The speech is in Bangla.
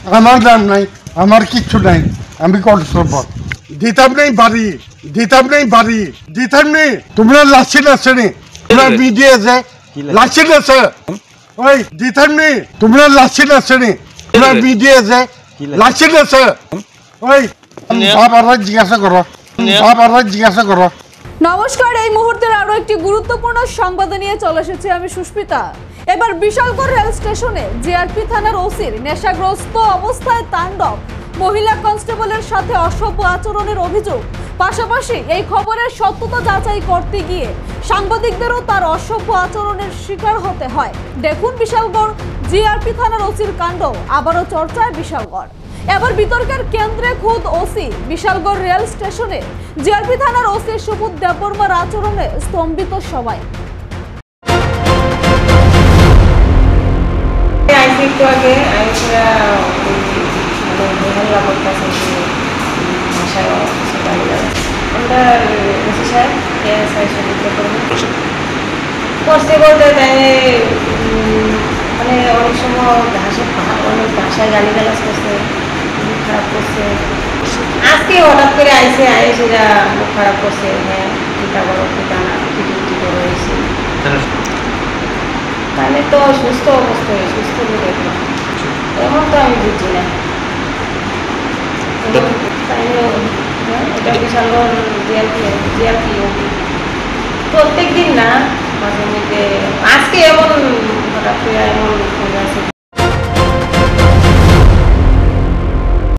আমার দাম নাই, আমার কিচ্ছু নাই, আমি কণ্ঠস্বর দিতাম নেই বাড়ি, দিতাম নেই। তোমরা লাসিন আছে নি, তোমরা মিডিয়া আছে, লাসিন আছে, ওই দিতাম নেই। তোমরা লাসিন আছে নি, তোমরা মিডিয়া আছে, লাসিন আছে, ওই বাবার জিজ্ঞাসা করো। নমস্কার, এই মুহূর্তের আরো একটি গুরুত্বপূর্ণ সংবাদ নিয়ে চলে এসেছি আমি সুস্মিতা। এবার বিশালগড় রেল স্টেশনে জিআরপি থানার ওসির নেশাগ্রস্ত অবস্থায় তাণ্ডব, মহিলা কনস্টেবলের সাথে অসভ্য আচরণের অভিযোগ। পাশাপাশি এই খবরের সত্যতা যাচাই করতে গিয়ে সাংবাদিকদেরও তার অসভ্য আচরণের শিকার হতে হয়। দেখুন বিশালগড় জিআরপি থানার ওসির কাণ্ড, আবারও চর্চায় বিশালগড়। এবার বিতর্কের কেন্দ্রে খুদ ওসি। বিশালগড় রেল স্টেশনে জিআরপি থানার ওসি সুবোধ দেববর্মার আচরণে স্তম্ভিত সবাই। মানে অনেক সময় অনেক ভাষায় গালিগালাজ করছে, মুখ খারাপ করছে। আজকে হঠাৎ করে সেটা মুখ খারাপ করছে, হ্যাঁ টিকা করো, টিকা না টিকি করো এসে। তাহলে তো সুস্থ অবস্থায় সুস্থ দেখলাম, এমন তো আমি বুঝি না। এটা বিশালগড় জিআরপি প্রত্যেক দিন না, মাঝে মধ্যে আজকে এমন হঠাৎ করে এমন আছে